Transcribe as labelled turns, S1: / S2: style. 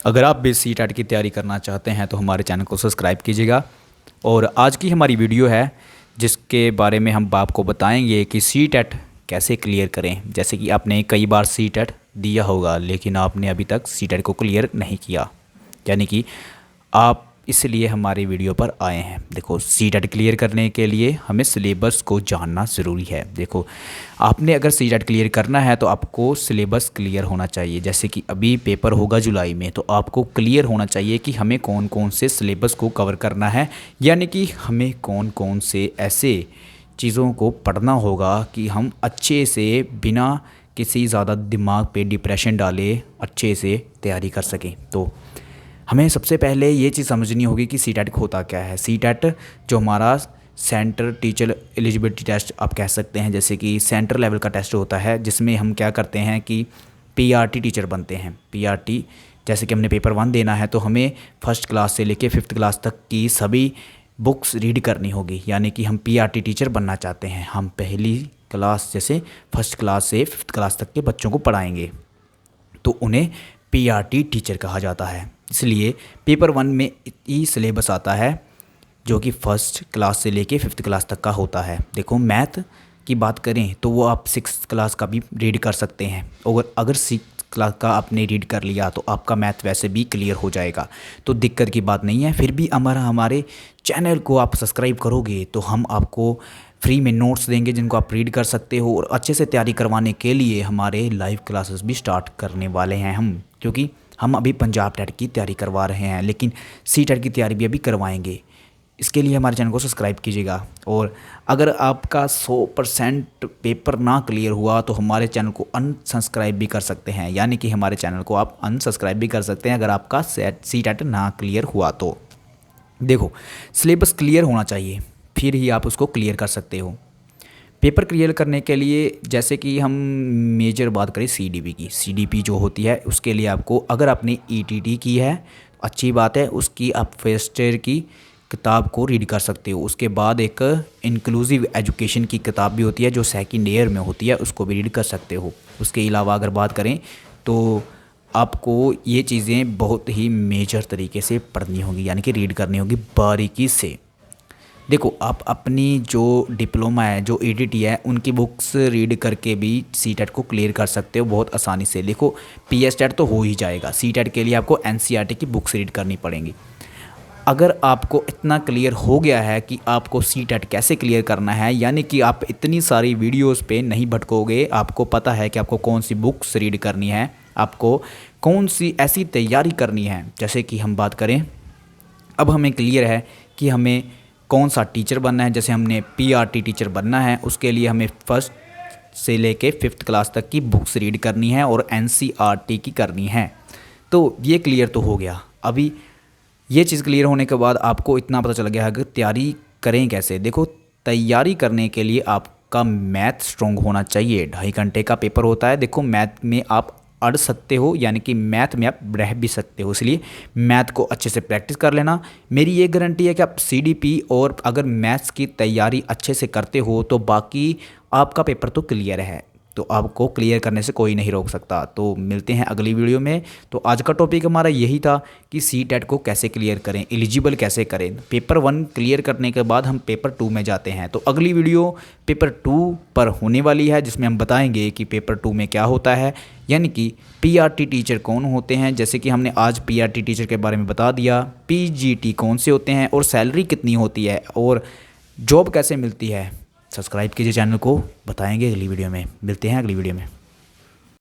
S1: अगर आप भी सी टेट की तैयारी करना चाहते हैं तो हमारे चैनल को सब्सक्राइब कीजिएगा। और आज की हमारी वीडियो है जिसके बारे में हम आपको बताएंगे कि सी टेट कैसे क्लियर करें। जैसे कि आपने कई बार सी टेट दिया होगा लेकिन आपने अभी तक सी टेट को क्लियर नहीं किया, यानी कि आप इसलिए हमारी वीडियो पर आए हैं। देखो, सी टेट क्लियर करने के लिए हमें सिलेबस को जानना ज़रूरी है। देखो, आपने अगर सी टेट क्लियर करना है तो आपको सिलेबस क्लियर होना चाहिए। जैसे कि अभी पेपर होगा जुलाई में, तो आपको क्लियर होना चाहिए कि हमें कौन कौन से सिलेबस को कवर करना है, यानी कि हमें कौन कौन से ऐसे चीज़ों को पढ़ना होगा कि हम अच्छे से बिना किसी ज़्यादा दिमाग पे डिप्रेशन डाले अच्छे से तैयारी कर सकें। तो हमें सबसे पहले ये चीज़ समझनी होगी कि सी टेट होता क्या है। सी टेट जो हमारा सेंटर टीचर एलिजिबिलिटी टेस्ट आप कह सकते हैं, जैसे कि सेंटर लेवल का टेस्ट होता है जिसमें हम क्या करते हैं कि पीआरटी टीचर बनते हैं। पीआरटी जैसे कि हमने पेपर 1 देना है तो हमें फर्स्ट क्लास से लेके 5th क्लास तक की सभी बुक्स रीड करनी होगी, यानी कि हम पीआरटी टीचर बनना चाहते हैं। हम पहली क्लास जैसे फर्स्ट क्लास से 5th क्लास तक के बच्चों को पढ़ाएंगे तो उन्हें पीआरटी टीचर कहा जाता है। इसलिए पेपर 1 में ई सिलेबस आता है जो कि फर्स्ट क्लास से लेके 5th क्लास तक का होता है। देखो, मैथ की बात करें तो वो आप 6th क्लास का भी रीड कर सकते हैं, और अगर 6th क्लास का आपने रीड कर लिया तो आपका मैथ वैसे भी क्लियर हो जाएगा, तो दिक्कत की बात नहीं है। फिर भी हमारे चैनल को आप सब्सक्राइब करोगे तो हम आपको फ्री में नोट्स देंगे जिनको आप रीड कर सकते हो, और अच्छे से तैयारी करवाने के लिए हमारे लाइव क्लासेस भी स्टार्ट करने वाले हैं हम, क्योंकि हम अभी पंजाब टेट की तैयारी करवा रहे हैं लेकिन सी टेट की तैयारी भी अभी करवाएंगे। इसके लिए हमारे चैनल को सब्सक्राइब कीजिएगा। और अगर आपका 100% पेपर ना क्लियर हुआ तो हमारे चैनल को अनसब्सक्राइब भी कर सकते हैं, यानी कि हमारे चैनल को आप अनसब्सक्राइब भी कर सकते हैं अगर आपका सी टेट ना क्लियर हुआ तो। देखो, सिलेबस क्लियर होना चाहिए फिर ही आप उसको क्लियर कर सकते हो। पेपर क्लियर करने के लिए जैसे कि हम मेजर बात करें सीडीपी की, सीडीपी जो होती है उसके लिए आपको, अगर आपने ईटीटी की है अच्छी बात है, उसकी आप फर्स्ट ईयर की किताब को रीड कर सकते हो। उसके बाद एक इंक्लूसिव एजुकेशन की किताब भी होती है जो सेकंड ईयर में होती है, उसको भी रीड कर सकते हो। उसके अलावा अगर बात करें तो आपको ये चीज़ें बहुत ही मेजर तरीके से पढ़नी होगी, यानी कि रीड करनी होगी बारीकी से। देखो, आप अपनी जो डिप्लोमा है, जो ईटीटी है, उनकी बुक्स रीड करके भी सी टेट को क्लियर कर सकते हो बहुत आसानी से। देखो, पीएस टेट तो हो ही जाएगा, सी टेट के लिए आपको एनसीईआरटी की बुक्स रीड करनी पड़ेंगी। अगर आपको इतना क्लियर हो गया है कि आपको सी टेट कैसे क्लियर करना है, यानी कि आप इतनी सारी वीडियोस पे नहीं भटकोगे, आपको पता है कि आपको कौन सी बुक्स रीड करनी है, आपको कौन सी ऐसी तैयारी करनी है। जैसे कि हम बात करें, अब हमें क्लियर है कि हमें कौन सा टीचर बनना है। जैसे हमने पीआरटी टीचर बनना है, उसके लिए हमें फर्स्ट से लेके 5th क्लास तक की बुक्स रीड करनी है और एनसीईआरटी की करनी है। तो ये क्लियर तो हो गया। अभी ये चीज़ क्लियर होने के बाद आपको इतना पता चल गया है कि तैयारी करें कैसे। देखो, तैयारी करने के लिए आपका मैथ स्ट्रॉन्ग होना चाहिए। 2.5 घंटे का पेपर होता है। देखो, मैथ में आप अड़ सकते हो, यानी कि मैथ में आप रह भी सकते हो, इसलिए मैथ को अच्छे से प्रैक्टिस कर लेना। मेरी ये गारंटी है कि आप सीडीपी और अगर मैथ्स की तैयारी अच्छे से करते हो तो बाकी आपका पेपर तो क्लियर है, तो आपको क्लियर करने से कोई नहीं रोक सकता। तो मिलते हैं अगली वीडियो में। तो आज का टॉपिक हमारा यही था कि सी टेट को कैसे क्लियर करें, एलिजिबल कैसे करें। पेपर 1 क्लियर करने के बाद हम पेपर 2 में जाते हैं। तो अगली वीडियो पेपर 2 पर होने वाली है जिसमें हम बताएंगे कि पेपर 2 में क्या होता है, यानी कि पीआरटी टीचर कौन होते हैं। जैसे कि हमने आज पीआरटी टीचर के बारे में बता दिया, पीजीटी कौन से होते हैं और सैलरी कितनी होती है और जॉब कैसे मिलती है। सब्सक्राइब कीजिए चैनल को, बताएंगे अगली वीडियो में। मिलते हैं अगली वीडियो में।